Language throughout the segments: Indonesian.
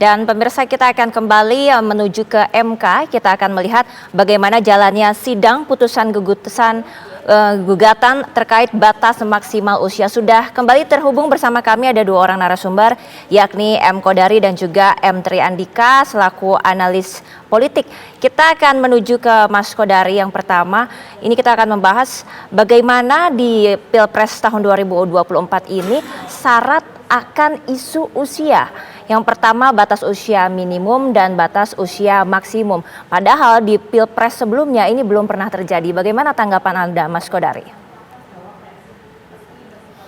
Dan pemirsa, kita akan kembali menuju ke MK. Kita akan melihat bagaimana jalannya sidang putusan gugatan terkait batas maksimal usia. Sudah kembali terhubung bersama kami ada dua orang narasumber, yakni M. Kodari dan juga M. Tri Andika selaku analis politik. Kita akan menuju ke Mas Kodari yang pertama. Ini kita akan membahas bagaimana di Pilpres tahun 2024 ini syarat akan isu usia. Yang pertama batas usia minimum dan batas usia maksimum. Padahal di Pilpres sebelumnya ini belum pernah terjadi. Bagaimana tanggapan Anda, Mas Kodari?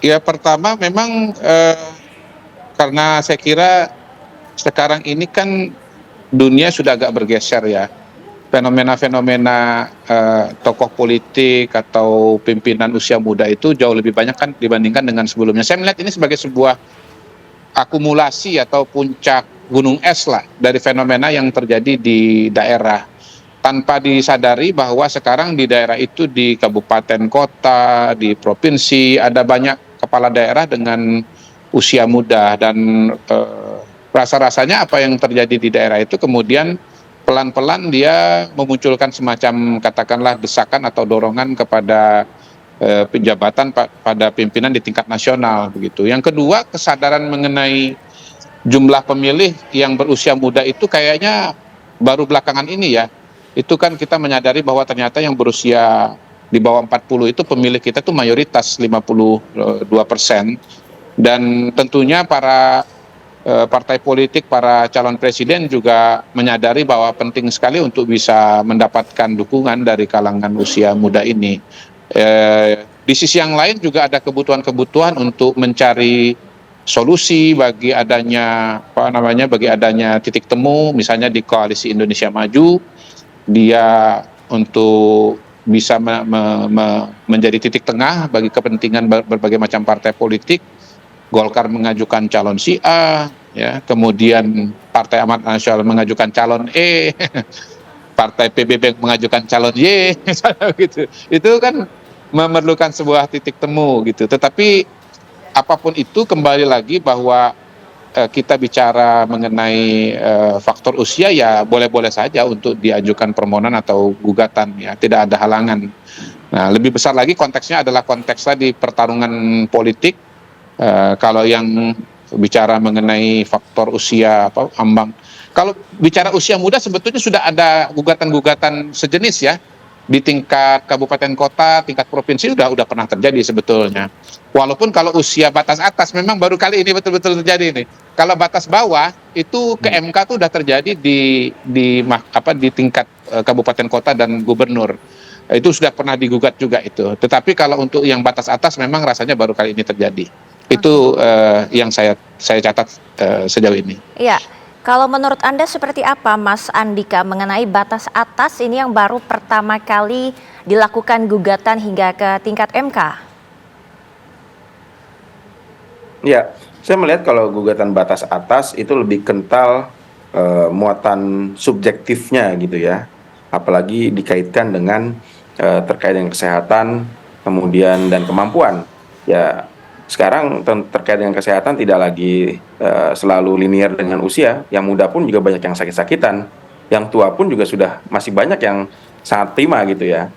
Ya, pertama memang karena saya kira sekarang ini kan dunia sudah agak bergeser ya. Fenomena-fenomena tokoh politik atau pimpinan usia muda itu jauh lebih banyak kan dibandingkan dengan sebelumnya. Saya melihat ini sebagai sebuah akumulasi atau puncak gunung es lah dari fenomena yang terjadi di daerah, tanpa disadari bahwa sekarang di daerah itu, di kabupaten kota, di provinsi, ada banyak kepala daerah dengan usia muda. Dan rasa-rasanya apa yang terjadi di daerah itu kemudian pelan-pelan dia memunculkan semacam katakanlah desakan atau dorongan kepada penjabatan pada pimpinan di tingkat nasional begitu. Yang kedua, kesadaran mengenai jumlah pemilih yang berusia muda itu kayaknya baru belakangan ini ya. Itu kan kita menyadari bahwa ternyata yang berusia di bawah 40 itu pemilih kita itu mayoritas 52%. Dan tentunya para partai politik, para calon presiden juga menyadari bahwa penting sekali untuk bisa mendapatkan dukungan dari kalangan usia muda ini. Di sisi yang lain juga ada kebutuhan-kebutuhan untuk mencari solusi bagi adanya bagi adanya titik temu, misalnya di Koalisi Indonesia Maju, dia untuk bisa menjadi titik tengah bagi kepentingan berbagai macam partai politik. Golkar mengajukan calon si A, ya, kemudian Partai Amanat Nasional mengajukan calon E, Partai PBB mengajukan calon Y, gitu. Itu kan memerlukan sebuah titik temu gitu. Tetapi apapun itu kembali lagi bahwa kita bicara mengenai faktor usia, ya boleh-boleh saja untuk diajukan permohonan atau gugatan, ya tidak ada halangan. Nah, lebih besar lagi konteksnya adalah konteks tadi pertarungan politik. Kalau yang bicara mengenai faktor usia ambang, kalau bicara usia muda sebetulnya sudah ada gugatan-gugatan sejenis ya di tingkat kabupaten kota, tingkat provinsi sudah pernah terjadi sebetulnya. Walaupun kalau usia batas atas memang baru kali ini betul-betul terjadi ini. Kalau batas bawah itu ke MK itu sudah terjadi di tingkat kabupaten kota dan gubernur. Itu sudah pernah digugat juga itu. Tetapi kalau untuk yang batas atas memang rasanya baru kali ini terjadi. Itu yang saya catat sejauh ini. Iya. Kalau menurut Anda seperti apa, Mas Andika, mengenai batas atas ini yang baru pertama kali dilakukan gugatan hingga ke tingkat MK? Ya, saya melihat kalau gugatan batas atas itu lebih kental muatan subjektifnya gitu ya. Apalagi dikaitkan dengan terkait dengan kesehatan, kemudian dan kemampuan. Ya, sekarang terkait dengan kesehatan tidak lagi selalu linear dengan usia. Yang muda pun juga banyak yang sakit-sakitan. Yang tua pun juga masih banyak yang sangat prima gitu ya.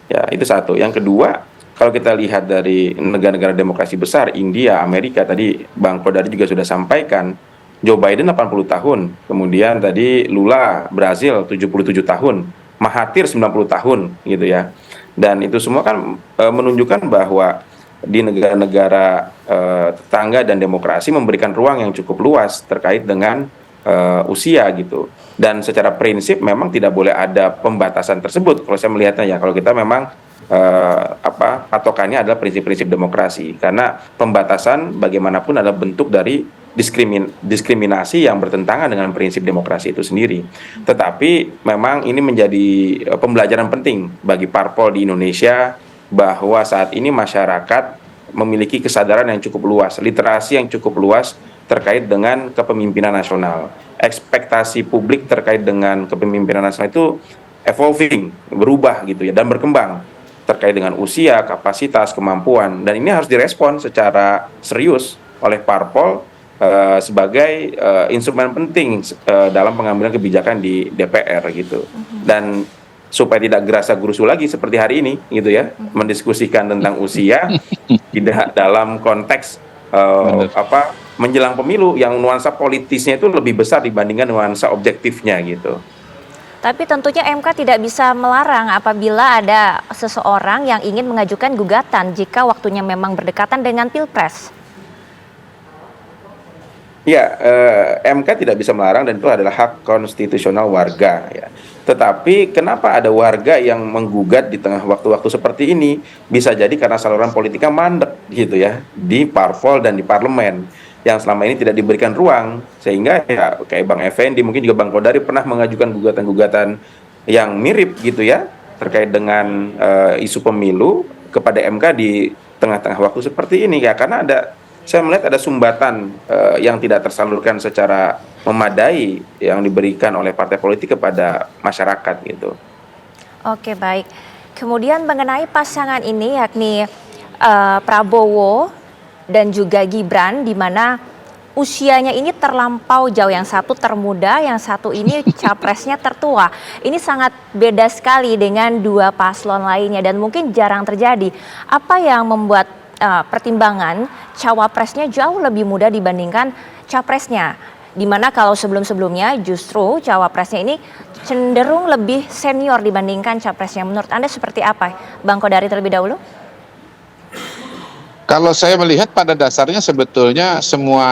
Ya, itu satu. Yang kedua, kalau kita lihat dari negara-negara demokrasi besar, India, Amerika, tadi Bang Kodari juga sudah sampaikan, Joe Biden 80 tahun, kemudian tadi Lula Brazil 77 tahun, Mahathir 90 tahun gitu ya. Dan itu semua kan menunjukkan bahwa di negara-negara tetangga dan demokrasi memberikan ruang yang cukup luas terkait dengan usia gitu. Dan secara prinsip memang tidak boleh ada pembatasan tersebut kalau saya melihatnya ya. Kalau kita memang patokannya adalah prinsip-prinsip demokrasi, karena pembatasan bagaimanapun adalah bentuk dari diskriminasi yang bertentangan dengan prinsip demokrasi itu sendiri. Tetapi memang ini menjadi pembelajaran penting bagi parpol di Indonesia, bahwa saat ini masyarakat memiliki kesadaran yang cukup luas, literasi yang cukup luas terkait dengan kepemimpinan nasional. Ekspektasi publik terkait dengan kepemimpinan nasional itu evolving, berubah gitu ya, dan berkembang terkait dengan usia, kapasitas, kemampuan, dan ini harus direspon secara serius oleh parpol sebagai instrumen penting dalam pengambilan kebijakan di DPR gitu. Dan supaya tidak gerasa gerusu lagi seperti hari ini gitu ya, mendiskusikan tentang usia tidak dalam konteks menjelang pemilu yang nuansa politisnya itu lebih besar dibandingkan nuansa objektifnya gitu. Tapi tentunya MK tidak bisa melarang apabila ada seseorang yang ingin mengajukan gugatan jika waktunya memang berdekatan dengan Pilpres. Ya, MK tidak bisa melarang dan itu adalah hak konstitusional warga ya. Tetapi kenapa ada warga yang menggugat di tengah waktu-waktu seperti ini? Bisa jadi karena saluran politiknya mandek gitu ya di parpol dan di parlemen yang selama ini tidak diberikan ruang, sehingga ya kayak Bang Effendi mungkin juga Bang Kodari pernah mengajukan gugatan-gugatan yang mirip gitu ya terkait dengan isu pemilu kepada MK di tengah-tengah waktu seperti ini ya, karena saya melihat ada sumbatan yang tidak tersalurkan secara memadai yang diberikan oleh partai politik kepada masyarakat gitu. Oke, baik. Kemudian mengenai pasangan ini yakni Prabowo dan juga Gibran, di mana usianya ini terlampau jauh, yang satu termuda, yang satu ini capresnya tertua. Ini sangat beda sekali dengan dua paslon lainnya dan mungkin jarang terjadi. Apa yang membuat pertimbangan cawapresnya jauh lebih muda dibandingkan capresnya? Dimana kalau sebelum-sebelumnya justru cawapresnya ini cenderung lebih senior dibandingkan capresnya. Menurut Anda seperti apa? Bang Kodari terlebih dahulu. Kalau saya melihat pada dasarnya sebetulnya semua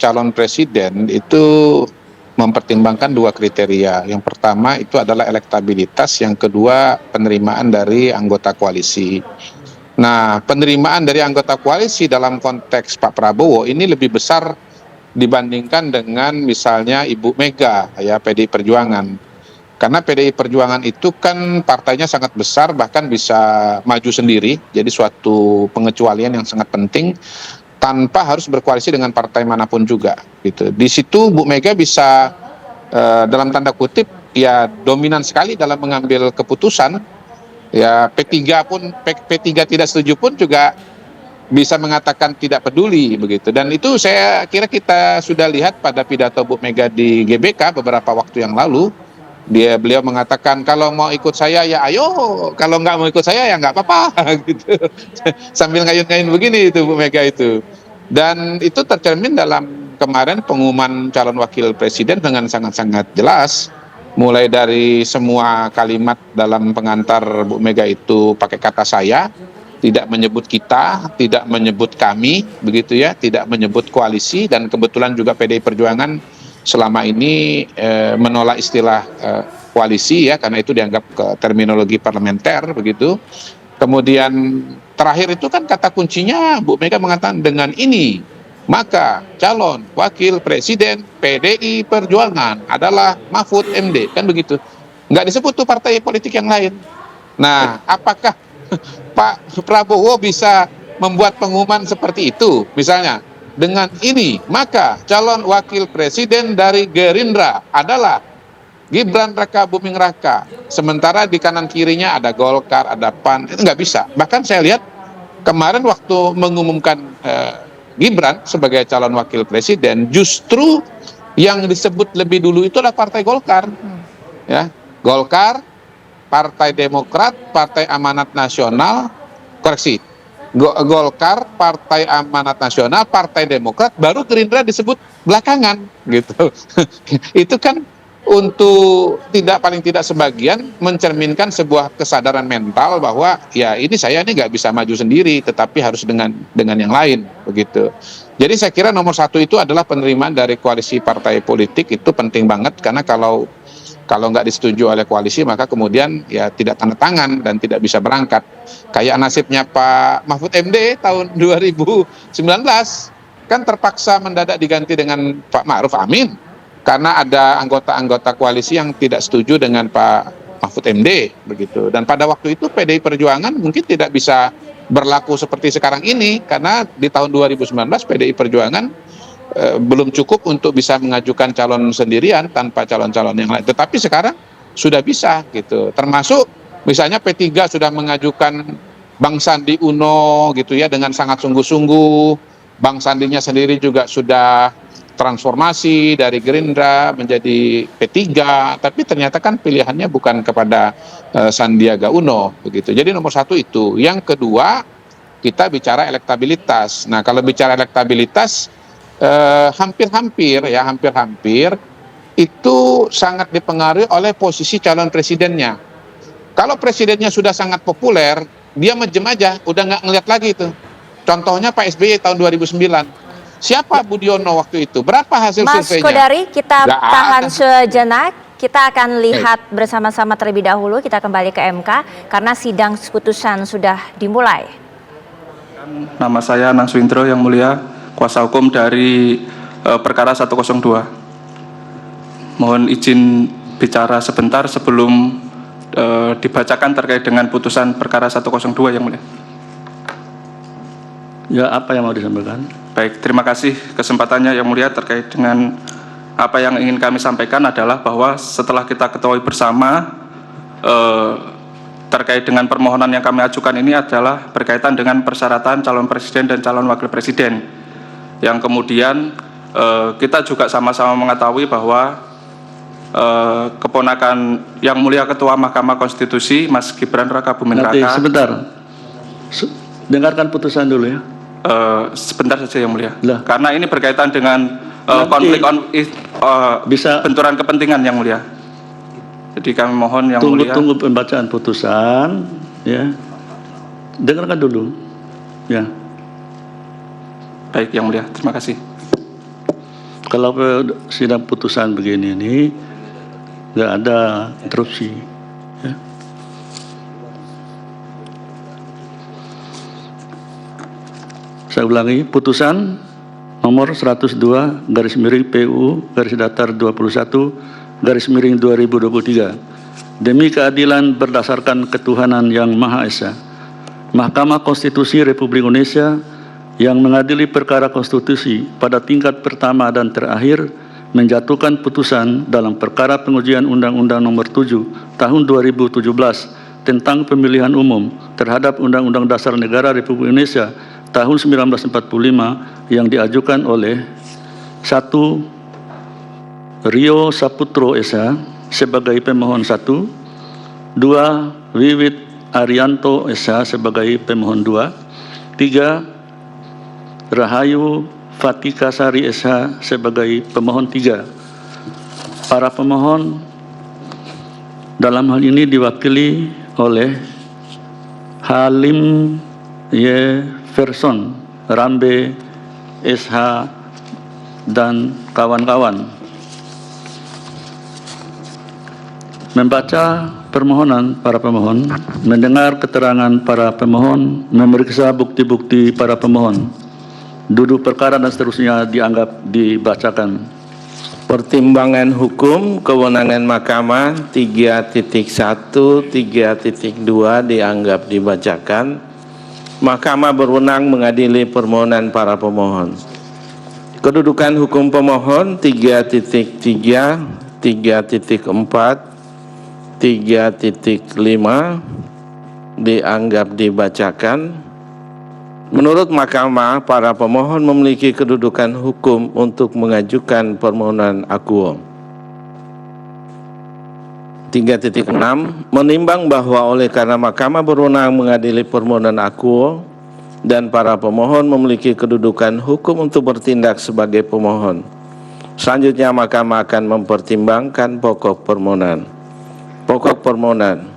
calon presiden itu mempertimbangkan dua kriteria. Yang pertama itu adalah elektabilitas, yang kedua penerimaan dari anggota koalisi. Nah, penerimaan dari anggota koalisi dalam konteks Pak Prabowo ini lebih besar dibandingkan dengan misalnya Ibu Mega, ya PDI Perjuangan. Karena PDI Perjuangan itu kan partainya sangat besar, bahkan bisa maju sendiri, jadi suatu pengecualian yang sangat penting tanpa harus berkoalisi dengan partai manapun juga. Gitu. Di situ Bu Mega bisa dalam tanda kutip ya dominan sekali dalam mengambil keputusan. Ya P3 tidak setuju pun juga bisa mengatakan tidak peduli begitu. Dan itu saya kira kita sudah lihat pada pidato Bu Mega di GBK beberapa waktu yang lalu. Beliau mengatakan kalau mau ikut saya ya ayo, kalau nggak mau ikut saya ya nggak apa-apa gitu. Sambil ngayun-ngayun begini itu Bu Mega itu. Dan itu tercermin dalam kemarin pengumuman calon wakil presiden dengan sangat-sangat jelas. Mulai dari semua kalimat dalam pengantar Bu Mega itu pakai kata saya, tidak menyebut kita, tidak menyebut kami, begitu ya, tidak menyebut koalisi, dan kebetulan juga PDI Perjuangan selama ini menolak istilah koalisi ya, karena itu dianggap terminologi parlementer begitu. Kemudian terakhir itu kan kata kuncinya Bu Mega mengatakan dengan ini maka calon wakil presiden PDI Perjuangan adalah Mahfud MD, kan begitu. Nggak disebut tuh partai politik yang lain. Nah, apakah Pak Prabowo bisa membuat pengumuman seperti itu? Misalnya, dengan ini maka calon wakil presiden dari Gerindra adalah Gibran Raka Buming Raka. Sementara di kanan kirinya ada Golkar, ada PAN, itu nggak bisa. Bahkan saya lihat kemarin waktu mengumumkan Gibran sebagai calon wakil presiden, justru yang disebut lebih dulu itu adalah Partai Golkar, ya Golkar, Partai Demokrat, Partai Amanat Nasional, Golkar, Partai Amanat Nasional, Partai Demokrat, baru Gerindra disebut belakangan, gitu. Itu kan untuk paling tidak sebagian mencerminkan sebuah kesadaran mental bahwa ya saya ini nggak bisa maju sendiri, tetapi harus dengan yang lain begitu. Jadi saya kira nomor satu itu adalah penerimaan dari koalisi partai politik, itu penting banget, karena kalau nggak disetujui oleh koalisi maka kemudian ya tidak tanda tangan dan tidak bisa berangkat. Kayak nasibnya Pak Mahfud MD tahun 2019 kan terpaksa mendadak diganti dengan Pak Ma'ruf Amin. Karena ada anggota-anggota koalisi yang tidak setuju dengan Pak Mahfud MD begitu. Dan pada waktu itu PDI Perjuangan mungkin tidak bisa berlaku seperti sekarang ini, karena di tahun 2019 PDI Perjuangan belum cukup untuk bisa mengajukan calon sendirian tanpa calon-calon yang lain. Tetapi sekarang sudah bisa gitu. Termasuk misalnya P3 sudah mengajukan Bang Sandi Uno gitu ya dengan sangat sungguh-sungguh. Bang Sandinya sendiri juga sudah transformasi dari Gerindra menjadi P3, tapi ternyata kan pilihannya bukan kepada Sandiaga Uno begitu. Jadi nomor satu itu. Yang kedua, kita bicara elektabilitas. Nah, kalau bicara elektabilitas hampir-hampir itu sangat dipengaruhi oleh posisi calon presidennya. Kalau presidennya sudah sangat populer, dia menjem aja, udah nggak ngeliat lagi itu. Contohnya Pak SBY tahun 2009. Siapa Budiono waktu itu? Berapa hasil Mas surveinya? Kodari, kita Nggak tahan ada. sejenak. Kita akan lihat bersama-sama terlebih dahulu. Kita kembali ke MK karena sidang putusan sudah dimulai. Nama saya Nang Swindro yang mulia, kuasa hukum dari perkara 102. Mohon izin bicara sebentar sebelum dibacakan terkait dengan putusan perkara 102 yang mulia. Ya, apa yang mau disampaikan? Baik, terima kasih kesempatannya yang mulia. Terkait dengan apa yang ingin kami sampaikan adalah bahwa setelah kita ketahui bersama terkait dengan permohonan yang kami ajukan ini adalah berkaitan dengan persyaratan calon presiden dan calon wakil presiden, yang kemudian kita juga sama-sama mengetahui bahwa keponakan yang mulia Ketua Mahkamah Konstitusi Mas Gibran Raka Buming Nanti Raka. sebentar. Dengarkan putusan dulu ya. Sebentar saja yang mulia. Lah. Karena ini berkaitan dengan Nanti bisa benturan kepentingan yang mulia. Jadi kami mohon yang mulia. tunggu pembacaan putusan ya. Dengarkan dulu. Ya. Baik yang mulia, terima kasih. Kalau sidang putusan begini ini nggak ada interupsi. Ya. Saya ulangi, putusan nomor 102 garis miring PU garis datar 21 garis miring 2023. Demi keadilan berdasarkan ketuhanan yang Maha Esa, Mahkamah Konstitusi Republik Indonesia yang mengadili perkara konstitusi pada tingkat pertama dan terakhir menjatuhkan putusan dalam perkara pengujian Undang-Undang Nomor 7 Tahun 2017 tentang pemilihan umum terhadap Undang-Undang Dasar Negara Republik Indonesia tahun 1945 yang diajukan oleh 1. Rio Saputro S.A. sebagai pemohon 1, 2. Wiwit Arianto S.A. sebagai pemohon 2, 3. Rahayu Fatika Sari S.H. sebagai pemohon 3. Para pemohon dalam hal ini diwakili oleh Halim Yeverson, Rambe S.H. dan kawan-kawan. Membaca permohonan para pemohon, mendengar keterangan para pemohon, memeriksa bukti-bukti para pemohon, duduk perkara dan seterusnya dianggap dibacakan. Pertimbangan hukum kewenangan Mahkamah 3.1, 3.2 dianggap dibacakan. Mahkamah berwenang mengadili permohonan para pemohon. Kedudukan hukum pemohon 3.3, 3.4, 3.5 dianggap dibacakan. Menurut Mahkamah, para pemohon memiliki kedudukan hukum untuk mengajukan permohonan akuo. 3.6 menimbang bahwa oleh karena Mahkamah berwenang mengadili permohonan akuo dan para pemohon memiliki kedudukan hukum untuk bertindak sebagai pemohon, selanjutnya Mahkamah akan mempertimbangkan pokok permohonan. Pokok permohonan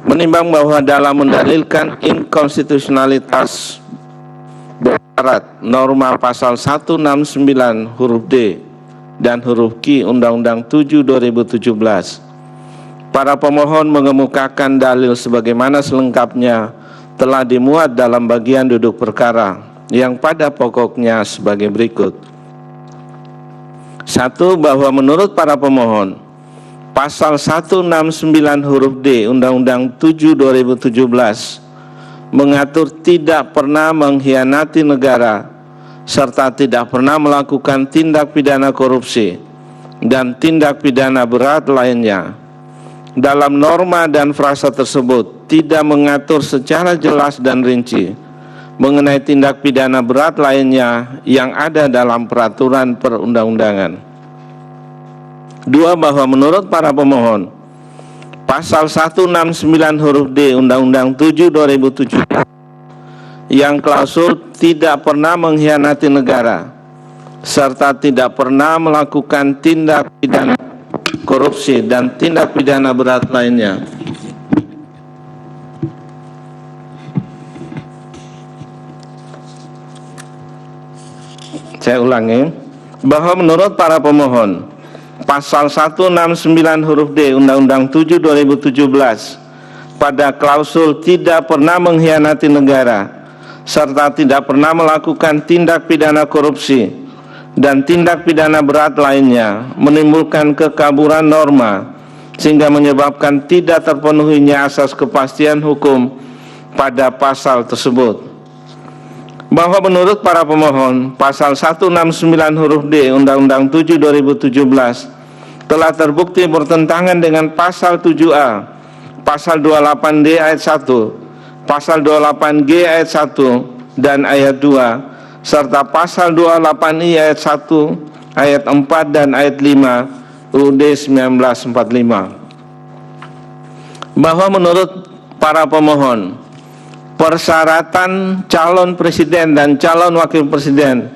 menimbang bahwa dalam mendalilkan inkonstitusionalitas bersyarat norma pasal 169 huruf D dan huruf Q Undang-Undang 7 2017, para pemohon mengemukakan dalil sebagaimana selengkapnya telah dimuat dalam bagian duduk perkara yang pada pokoknya sebagai berikut. 1. Bahwa menurut para pemohon, Pasal 169 huruf D Undang-Undang 7 2017 mengatur tidak pernah mengkhianati negara serta tidak pernah melakukan tindak pidana korupsi dan tindak pidana berat lainnya. Dalam norma dan frasa tersebut tidak mengatur secara jelas dan rinci mengenai tindak pidana berat lainnya yang ada dalam peraturan perundang-undangan. 2. Bahwa menurut para pemohon, Pasal 169 huruf D Undang-Undang 7 2007 yang klausul tidak pernah mengkhianati negara serta tidak pernah melakukan tindak pidana korupsi dan tindak pidana berat lainnya. Saya ulangi, bahwa menurut para pemohon, Pasal 169 huruf D Undang-Undang 7 2017 pada klausul tidak pernah mengkhianati negara serta tidak pernah melakukan tindak pidana korupsi dan tindak pidana berat lainnya menimbulkan kekaburan norma sehingga menyebabkan tidak terpenuhinya asas kepastian hukum pada pasal tersebut. Bahwa menurut para pemohon, Pasal 169 huruf D Undang-Undang 7 2017 telah terbukti bertentangan dengan Pasal 7A, Pasal 28D ayat 1, Pasal 28G ayat 1 dan ayat 2, serta Pasal 28I ayat 1, ayat 4 dan ayat 5 UUD 1945. Bahwa menurut para pemohon, persyaratan calon presiden dan calon wakil presiden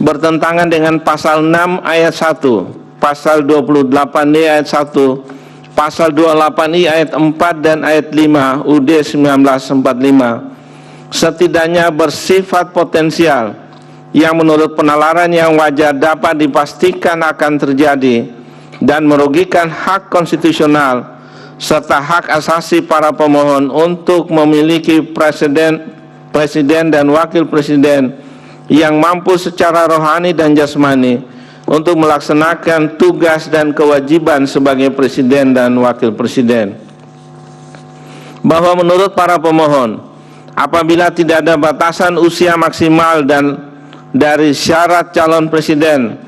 bertentangan dengan Pasal 6 ayat 1, Pasal 28D ayat 1, Pasal 28I ayat 4 dan ayat 5 UUD 1945 setidaknya bersifat potensial yang menurut penalaran yang wajar dapat dipastikan akan terjadi dan merugikan hak konstitusional serta hak asasi para pemohon untuk memiliki presiden dan wakil presiden yang mampu secara rohani dan jasmani untuk melaksanakan tugas dan kewajiban sebagai presiden dan wakil presiden. Bahwa menurut para pemohon, apabila tidak ada batasan usia maksimal dan dari syarat calon presiden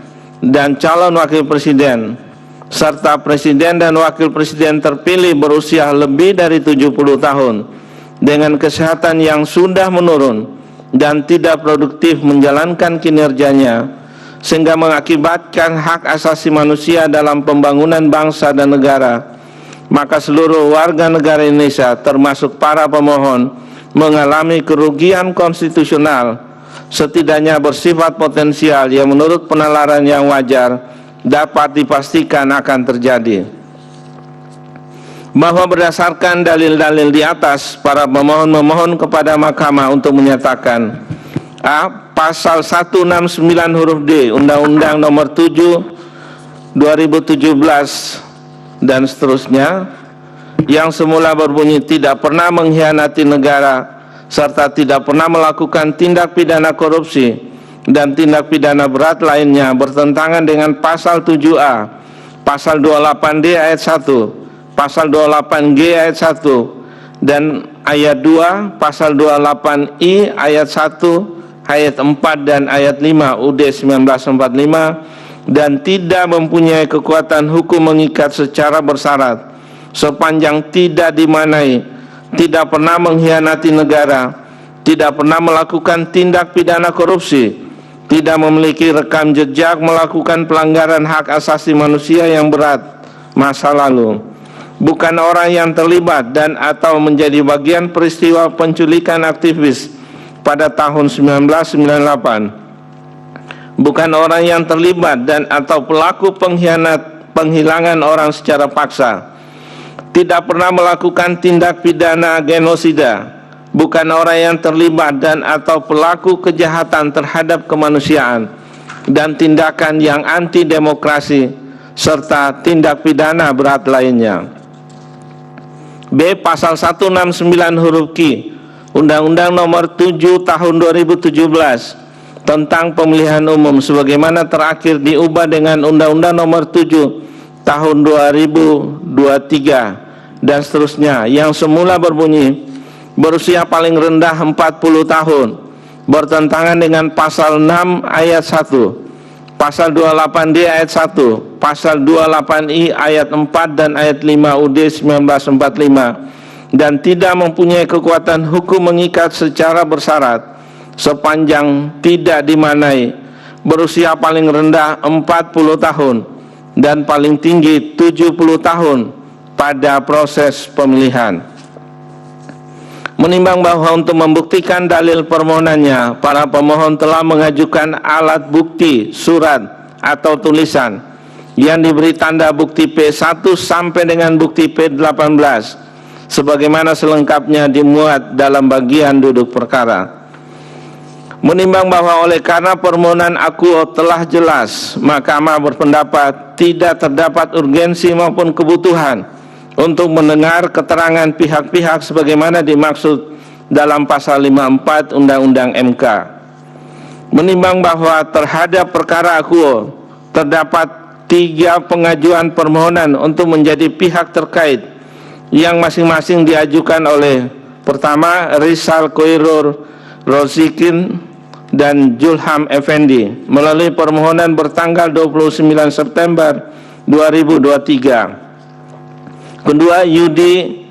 dan calon wakil presiden serta presiden dan wakil presiden terpilih berusia lebih dari 70 tahun dengan kesehatan yang sudah menurun dan tidak produktif menjalankan kinerjanya sehingga mengakibatkan hak asasi manusia dalam pembangunan bangsa dan negara, maka seluruh warga negara Indonesia termasuk para pemohon mengalami kerugian konstitusional setidaknya bersifat potensial yang menurut penalaran yang wajar dapat dipastikan akan terjadi. Bahwa berdasarkan dalil-dalil di atas, para pemohon memohon kepada Mahkamah untuk menyatakan A. Pasal 169 huruf D Undang-Undang Nomor 7 2017 dan seterusnya yang semula berbunyi tidak pernah mengkhianati negara serta tidak pernah melakukan tindak pidana korupsi dan tindak pidana berat lainnya bertentangan dengan Pasal 7A, Pasal 28D ayat 1, Pasal 28G ayat 1 dan ayat 2, Pasal 28I ayat 1, ayat 4 dan ayat 5 UUD 1945 dan tidak mempunyai kekuatan hukum mengikat secara bersyarat sepanjang tidak dimanai, tidak pernah mengkhianati negara, tidak pernah melakukan tindak pidana korupsi, tidak memiliki rekam jejak melakukan pelanggaran hak asasi manusia yang berat masa lalu, bukan orang yang terlibat dan atau menjadi bagian peristiwa penculikan aktivis pada tahun 1998, bukan orang yang terlibat dan atau pelaku penghilangan orang secara paksa, tidak pernah melakukan tindak pidana genosida, bukan orang yang terlibat dan atau pelaku kejahatan terhadap kemanusiaan dan tindakan yang anti demokrasi serta tindak pidana berat lainnya. B. Pasal 169 huruf Q Undang-Undang Nomor 7 Tahun 2017 tentang pemilihan umum sebagaimana terakhir diubah dengan Undang-Undang Nomor 7 Tahun 2023 dan seterusnya yang semula berbunyi berusia paling rendah 40 tahun bertentangan dengan Pasal 6 ayat 1, Pasal 28D ayat 1, Pasal 28I ayat 4 dan ayat 5 UUD 1945 dan tidak mempunyai kekuatan hukum mengikat secara bersyarat sepanjang tidak dimanai, berusia paling rendah 40 tahun dan paling tinggi 70 tahun pada proses pemilihan. Menimbang bahwa untuk membuktikan dalil permohonannya, para pemohon telah mengajukan alat bukti surat atau tulisan yang diberi tanda bukti P1 sampai dengan bukti P18 sebagaimana selengkapnya dimuat dalam bagian duduk perkara. Menimbang bahwa oleh karena permohonan akuo telah jelas, Mahkamah berpendapat tidak terdapat urgensi maupun kebutuhan untuk mendengar keterangan pihak-pihak sebagaimana dimaksud dalam pasal 54 Undang-Undang MK. Menimbang bahwa terhadap perkara akuo terdapat 3 pengajuan permohonan untuk menjadi pihak terkait yang masing-masing diajukan oleh pertama Rizal Koirur Rozikin dan Julham Effendi melalui permohonan bertanggal 29 September 2023. Kedua, Yudi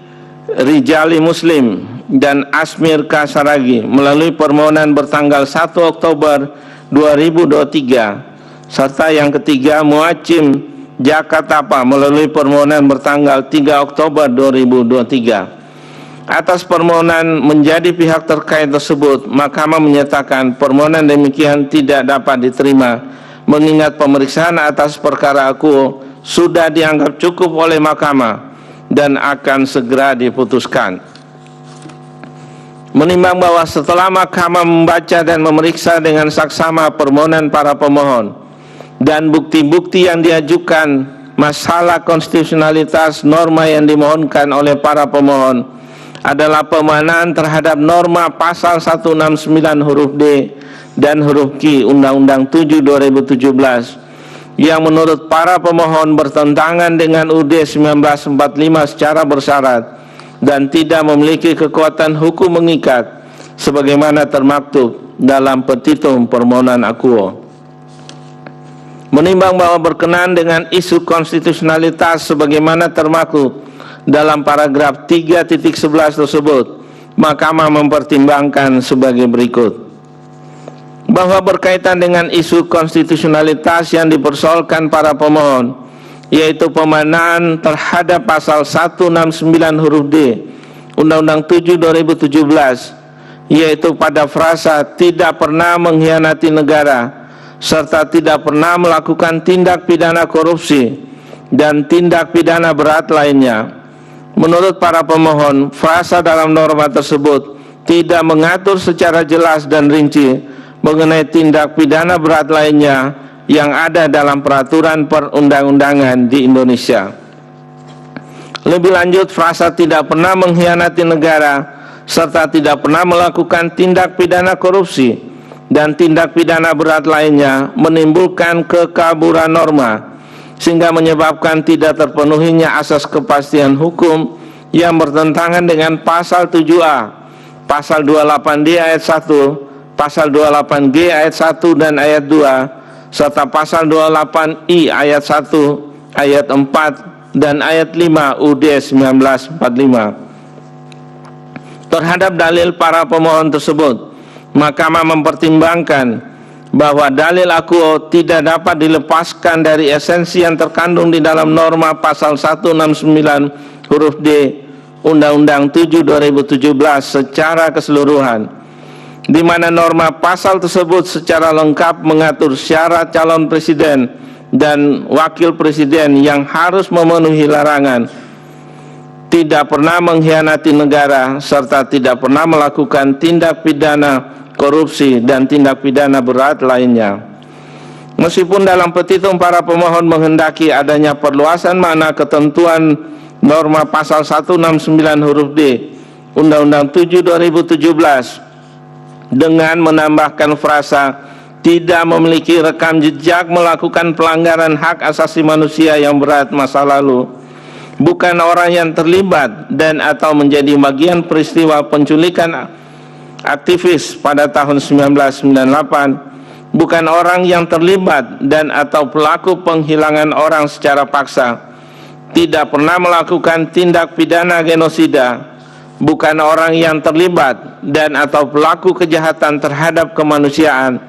Rijali Muslim dan Asmir Kasaragi melalui permohonan bertanggal 1 Oktober 2023. Serta yang ketiga, Muacim Jakatapa melalui permohonan bertanggal 3 Oktober 2023. Atas permohonan menjadi pihak terkait tersebut, Mahkamah menyatakan permohonan demikian tidak dapat diterima mengingat pemeriksaan atas perkara akuo sudah dianggap cukup oleh Mahkamah dan akan segera diputuskan. Menimbang bahwa setelah Mahkamah membaca dan memeriksa dengan saksama permohonan para pemohon dan bukti-bukti yang diajukan, masalah konstitusionalitas norma yang dimohonkan oleh para pemohon adalah pemaknaan terhadap norma pasal 169 huruf D dan huruf Q Undang-Undang 7 2017 yang menurut para pemohon bertentangan dengan UUD 1945 secara bersyarat dan tidak memiliki kekuatan hukum mengikat sebagaimana termaktub dalam petitum permohonan akuo. Menimbang bahwa berkenaan dengan isu konstitusionalitas sebagaimana termaktub dalam paragraf 3.11 tersebut, Mahkamah mempertimbangkan sebagai berikut. Bahwa berkaitan dengan isu konstitusionalitas yang dipersoalkan para pemohon, yaitu pemaknaan terhadap pasal 169 huruf D Undang-Undang 7 2017, yaitu pada frasa tidak pernah mengkhianati negara serta tidak pernah melakukan tindak pidana korupsi dan tindak pidana berat lainnya. Menurut para pemohon, frasa dalam norma tersebut tidak mengatur secara jelas dan rinci mengenai tindak pidana berat lainnya yang ada dalam peraturan perundang-undangan di Indonesia. Lebih lanjut, frasa tidak pernah mengkhianati negara serta tidak pernah melakukan tindak pidana korupsi dan tindak pidana berat lainnya menimbulkan kekaburan norma sehingga menyebabkan tidak terpenuhinya asas kepastian hukum yang bertentangan dengan pasal 7A, pasal 28D ayat 1, pasal 28G ayat 1 dan ayat 2, serta pasal 28I ayat 1, ayat 4 dan ayat 5 UUD 1945. Terhadap dalil para pemohon tersebut, Mahkamah mempertimbangkan bahwa dalil akuo tidak dapat dilepaskan dari esensi yang terkandung di dalam norma pasal 169 huruf D Undang-Undang 7 2017 secara keseluruhan, di mana norma pasal tersebut secara lengkap mengatur syarat calon presiden dan wakil presiden yang harus memenuhi larangan tidak pernah mengkhianati negara serta tidak pernah melakukan tindak pidana korupsi dan tindak pidana berat lainnya. Meskipun dalam petitum para pemohon menghendaki adanya perluasan makna ketentuan norma pasal 169 huruf D Undang-Undang 7 2017 dengan menambahkan frasa tidak memiliki rekam jejak melakukan pelanggaran hak asasi manusia yang berat masa lalu, bukan orang yang terlibat dan atau menjadi bagian peristiwa penculikan aktivis pada tahun 1998, bukan orang yang terlibat dan atau pelaku penghilangan orang secara paksa, tidak pernah melakukan tindak pidana genosida, bukan orang yang terlibat dan atau pelaku kejahatan terhadap kemanusiaan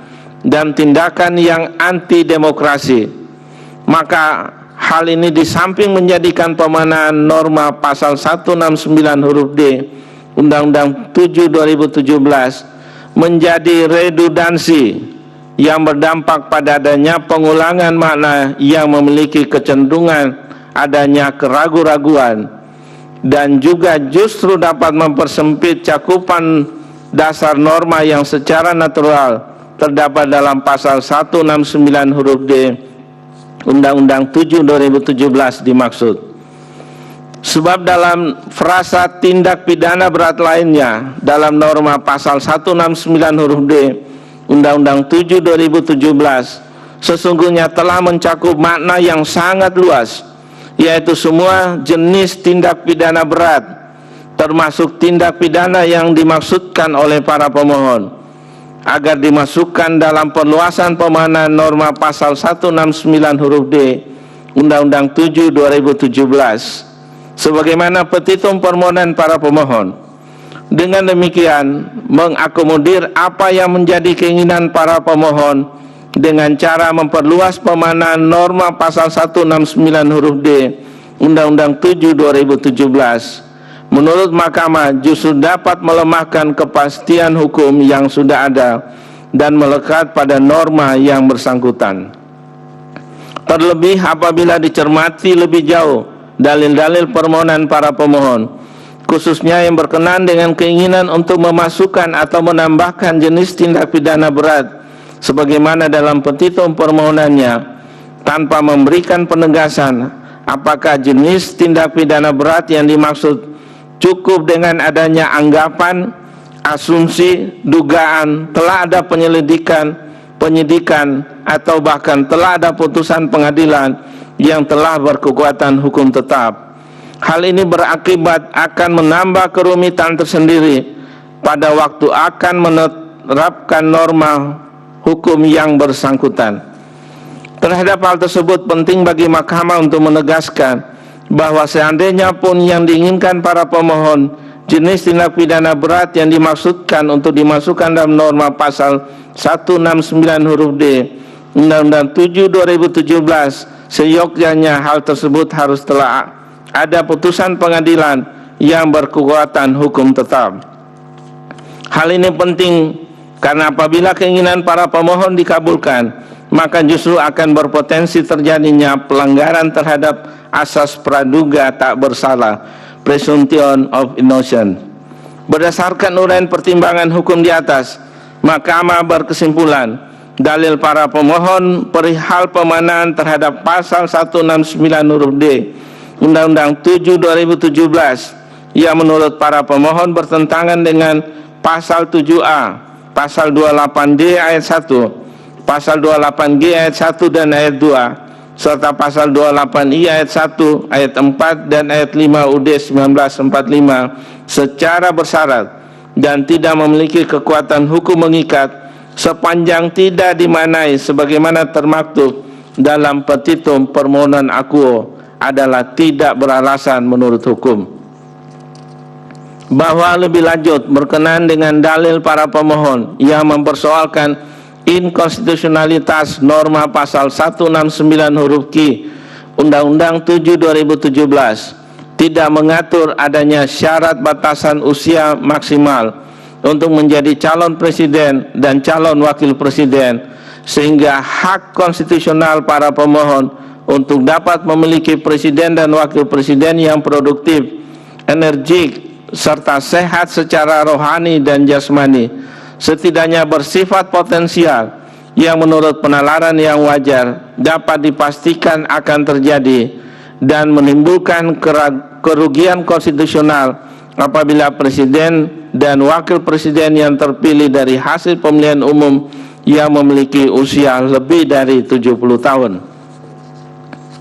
dan tindakan yang anti demokrasi. Maka hal ini di samping menjadikan pemenuhan norma pasal 169 huruf D Undang-Undang 7 2017 menjadi redundansi yang berdampak pada adanya pengulangan makna yang memiliki kecenderungan adanya keraguan-raguan dan juga justru dapat mempersempit cakupan dasar norma yang secara natural terdapat dalam pasal 169 huruf D Undang-Undang 7 2017 dimaksud. Sebab dalam frasa tindak pidana berat lainnya dalam norma pasal 169 huruf D Undang-Undang 7 2017 sesungguhnya telah mencakup makna yang sangat luas, yaitu semua jenis tindak pidana berat, termasuk tindak pidana yang dimaksudkan oleh para pemohon, agar dimasukkan dalam perluasan pemahaman norma pasal 169 huruf D Undang-Undang 7 2017 sebagaimana petitum permohonan para pemohon. Dengan demikian mengakomodir apa yang menjadi keinginan para pemohon dengan cara memperluas pemahaman norma pasal 169 huruf D Undang-Undang 7 2017 menurut Mahkamah justru dapat melemahkan kepastian hukum yang sudah ada dan melekat pada norma yang bersangkutan. Terlebih apabila dicermati lebih jauh dalil-dalil permohonan para pemohon, khususnya yang berkenaan dengan keinginan untuk memasukkan atau menambahkan jenis tindak pidana berat sebagaimana dalam petitum permohonannya, tanpa memberikan penegasan apakah jenis tindak pidana berat yang dimaksud cukup dengan adanya anggapan, asumsi, dugaan telah ada penyidikan atau bahkan telah ada putusan pengadilan yang telah berkekuatan hukum tetap. Hal ini berakibat akan menambah kerumitan tersendiri pada waktu akan menerapkan norma hukum yang bersangkutan. Terhadap hal tersebut penting bagi Mahkamah untuk menegaskan bahwa seandainya pun yang diinginkan para pemohon jenis tindak pidana berat yang dimaksudkan untuk dimasukkan dalam norma pasal 169 huruf D Undang-Undang 7 2017, seyogyanya hal tersebut harus telah ada putusan pengadilan yang berkekuatan hukum tetap. Hal ini penting karena apabila keinginan para pemohon dikabulkan, maka justru akan berpotensi terjadinya pelanggaran terhadap asas praduga tak bersalah, presumption of innocence. Berdasarkan uraian pertimbangan hukum di atas, Mahkamah berkesimpulan dalil para pemohon perihal pemanaan terhadap pasal 169 huruf D Undang-Undang 7 2017 yang menurut para pemohon bertentangan dengan pasal 7A, pasal 28D ayat 1, pasal 28G ayat 1 dan ayat 2, serta pasal 28I ayat 1, ayat 4 dan ayat 5 UUD 1945 secara bersyarat dan tidak memiliki kekuatan hukum mengikat sepanjang tidak dimaknai sebagaimana termaktub dalam petitum permohonan akuo adalah tidak beralasan menurut hukum. Bahwa lebih lanjut berkenaan dengan dalil para pemohon yang mempersoalkan inkonstitusionalitas norma pasal 169 huruf Q Undang-Undang 7 2017 tidak mengatur adanya syarat batasan usia maksimal untuk menjadi calon presiden dan calon wakil presiden, sehingga hak konstitusional para pemohon untuk dapat memiliki presiden dan wakil presiden yang produktif, energik, serta sehat secara rohani dan jasmani, setidaknya bersifat potensial yang menurut penalaran yang wajar dapat dipastikan akan terjadi dan menimbulkan kerugian konstitusional apabila presiden dan wakil presiden yang terpilih dari hasil pemilihan umum yang memiliki usia lebih dari 70 tahun.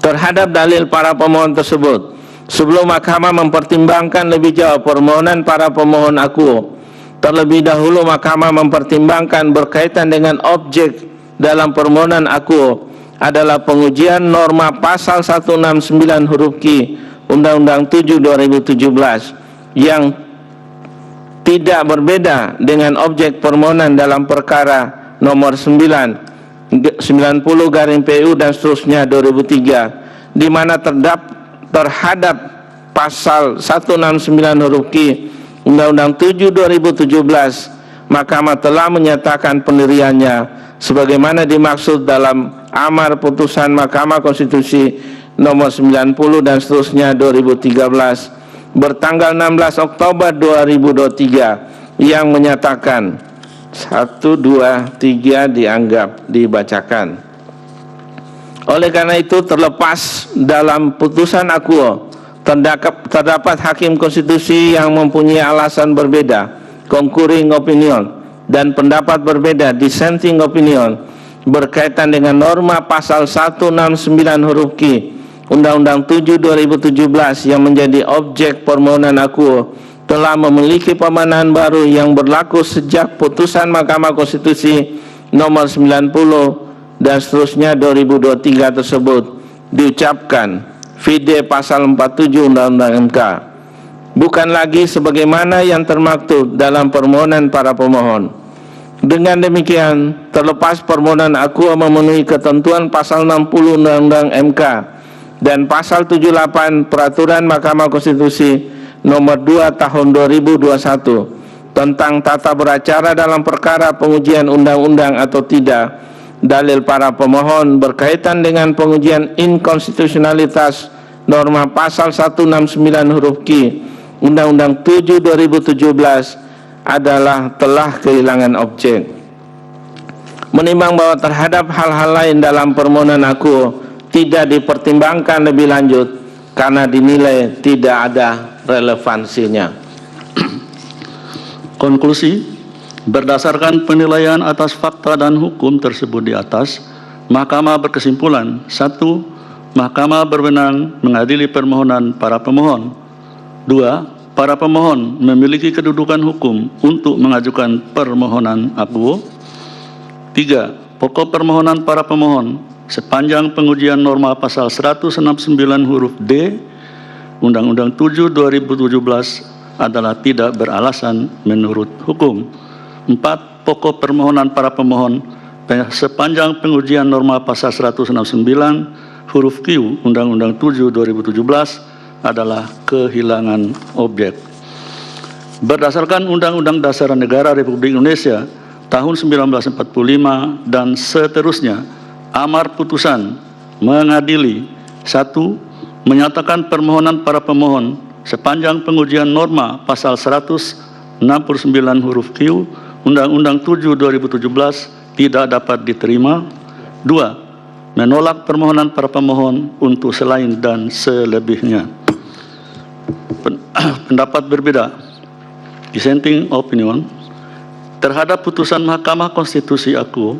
Terhadap dalil para pemohon tersebut, sebelum Mahkamah mempertimbangkan lebih jauh permohonan para pemohon akuo, terlebih dahulu Mahkamah mempertimbangkan berkaitan dengan objek dalam permohonan akuo adalah pengujian norma pasal 169 huruf Q Undang-Undang 7 2017 yang tidak berbeda dengan objek permohonan dalam perkara nomor 90/PU dan seterusnya 2003, di mana terhadap pasal 169 huruf Q Undang-Undang 7 2017, Mahkamah telah menyatakan pendiriannya sebagaimana dimaksud dalam amar putusan Mahkamah Konstitusi nomor 90 dan seterusnya 2013 bertanggal 16 Oktober 2023 yang menyatakan 1, 2, 3 dianggap dibacakan. Oleh karena itu, terlepas dalam putusan akuo terdapat hakim konstitusi yang mempunyai alasan berbeda, concurring opinion, dan pendapat berbeda, dissenting opinion, berkaitan dengan norma pasal 169 huruf Q Undang-Undang 7 2017 yang menjadi objek permohonan akuo, telah memiliki pemahaman baru yang berlaku sejak putusan Mahkamah Konstitusi nomor 90 dan seterusnya 2023 tersebut diucapkan vide pasal 47 Undang-Undang MK, bukan lagi sebagaimana yang termaktub dalam permohonan para pemohon. Dengan demikian, terlepas permohonan akuo memenuhi ketentuan pasal 60 Undang-Undang MK dan pasal 78 Peraturan Mahkamah Konstitusi nomor 2 tahun 2021 tentang tata beracara dalam perkara pengujian undang-undang atau tidak, dalil para pemohon berkaitan dengan pengujian inkonstitusionalitas norma pasal 169 huruf Q Undang-Undang 7 2017 adalah telah kehilangan objek. Menimbang bahwa terhadap hal-hal lain dalam permohonan akuo tidak dipertimbangkan lebih lanjut karena dinilai tidak ada relevansinya. Konklusi, berdasarkan penilaian atas fakta dan hukum tersebut di atas, Mahkamah berkesimpulan: 1. Mahkamah berwenang mengadili permohonan para pemohon. 2. Para pemohon memiliki kedudukan hukum untuk mengajukan permohonan akuo. 3. Pokok permohonan para pemohon sepanjang pengujian norma pasal 169 huruf D Undang-Undang 7 2017 adalah tidak beralasan menurut hukum. 4. Pokok permohonan para pemohon sepanjang pengujian norma pasal 169 huruf Q Undang-Undang 7 2017 adalah kehilangan objek. Berdasarkan Undang-Undang Dasar Negara Republik Indonesia tahun 1945 dan seterusnya, amar putusan mengadili: 1. Menyatakan permohonan para pemohon sepanjang pengujian norma pasal 169 huruf Q Undang-Undang 7 2017 tidak dapat diterima. 2. Menolak permohonan para pemohon untuk selain dan selebihnya. Pendapat berbeda, dissenting opinion, terhadap putusan Mahkamah Konstitusi akuo,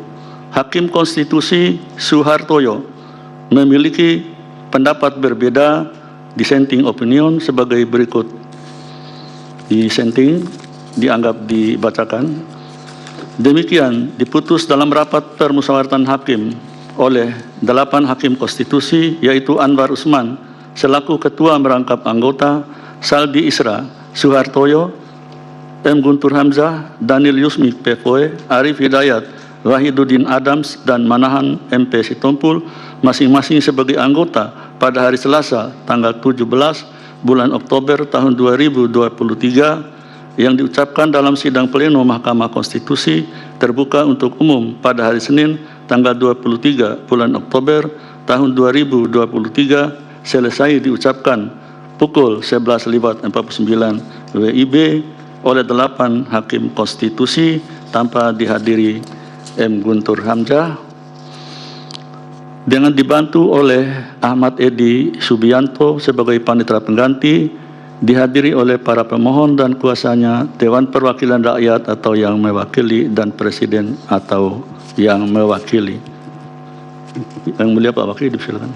Hakim Konstitusi Suhartoyo memiliki pendapat berbeda, dissenting opinion, sebagai berikut. Dissenting dianggap dibacakan. Demikian diputus dalam rapat permusyawaratan hakim oleh 8 hakim konstitusi, yaitu Anwar Usman selaku ketua merangkap anggota, Saldi Isra, Suhartoyo, M. Guntur Hamzah, Daniel Yusmi Pepoe, Arif Hidayat, Wahiduddin Adams, dan Manahan MP Sitompul, masing-masing sebagai anggota pada hari Selasa tanggal 17 bulan Oktober tahun 2023 yang diucapkan dalam sidang pleno Mahkamah Konstitusi terbuka untuk umum pada hari Senin tanggal 23 bulan Oktober tahun 2023 selesai diucapkan pukul 11.49 WIB oleh 8 hakim konstitusi tanpa dihadiri M. Guntur Hamzah, dengan dibantu oleh Ahmad Edi Subianto sebagai panitera pengganti, dihadiri oleh para pemohon dan kuasanya, Dewan Perwakilan Rakyat atau yang mewakili, dan Presiden atau yang mewakili. Yang mulia Pak Wakil, silakan.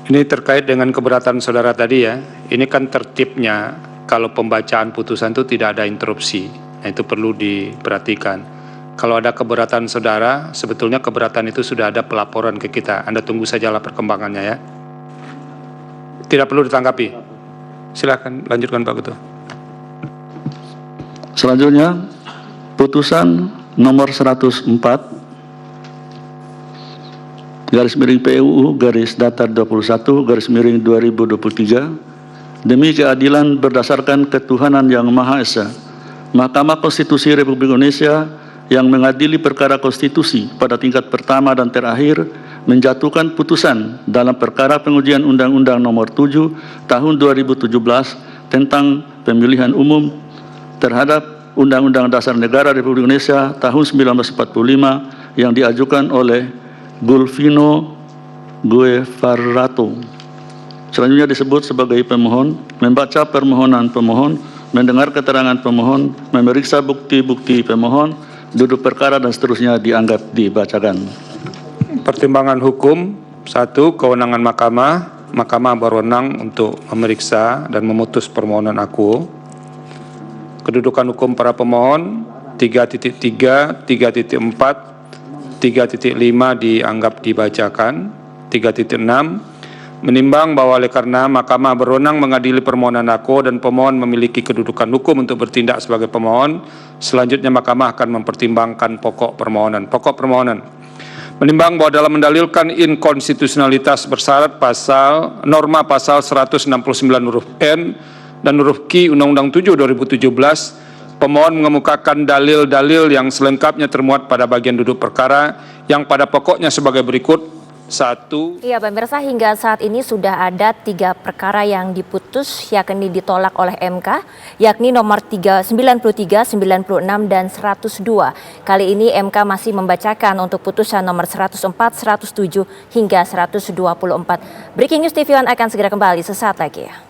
Ini terkait dengan keberatan saudara tadi ya. Ini kan tertibnya kalau pembacaan putusan itu tidak ada interupsi. Nah, itu perlu diperhatikan. Kalau ada keberatan saudara, sebetulnya keberatan itu sudah ada pelaporan ke kita. Anda tunggu sajalah perkembangannya ya. Tidak perlu ditanggapi. Silakan lanjutkan Pak Ketua. Selanjutnya, putusan nomor 104 garis miring PUU garis datar 21 garis miring 2023 demi keadilan berdasarkan ketuhanan yang Maha Esa. Mahkamah Konstitusi Republik Indonesia yang mengadili perkara konstitusi pada tingkat pertama dan terakhir menjatuhkan putusan dalam perkara pengujian Undang-Undang Nomor 7 Tahun 2017 tentang pemilihan umum terhadap Undang-Undang Dasar Negara Republik Indonesia tahun 1945 yang diajukan oleh Gulvino Guevarato. Selanjutnya disebut sebagai pemohon, membaca permohonan pemohon, mendengar keterangan pemohon, memeriksa bukti-bukti pemohon, duduk perkara dan seterusnya dianggap dibacakan. Pertimbangan hukum, 1. Kewenangan mahkamah. Mahkamah berwenang untuk memeriksa dan memutus permohonan akuo. Kedudukan hukum para pemohon 3.3, 3.4, 3.5 dianggap dibacakan. 3.6 menimbang bahwa oleh karena mahkamah berwenang mengadili permohonan akuo dan pemohon memiliki kedudukan hukum untuk bertindak sebagai pemohon, selanjutnya mahkamah akan mempertimbangkan pokok permohonan. Pokok permohonan menimbang bahwa dalam mendalilkan inkonstitusionalitas bersyarat norma pasal 169 huruf N dan huruf Q Undang-Undang 7 2017, pemohon mengemukakan dalil-dalil yang selengkapnya termuat pada bagian duduk perkara yang pada pokoknya sebagai berikut. 1. Iya pemirsa, hingga saat ini sudah ada 3 perkara yang diputus yakni ditolak oleh MK, yakni nomor 93, 96, dan 102. Kali ini MK masih membacakan untuk putusan nomor 104, 107, hingga 124. Breaking News TV One akan segera kembali sesaat lagi.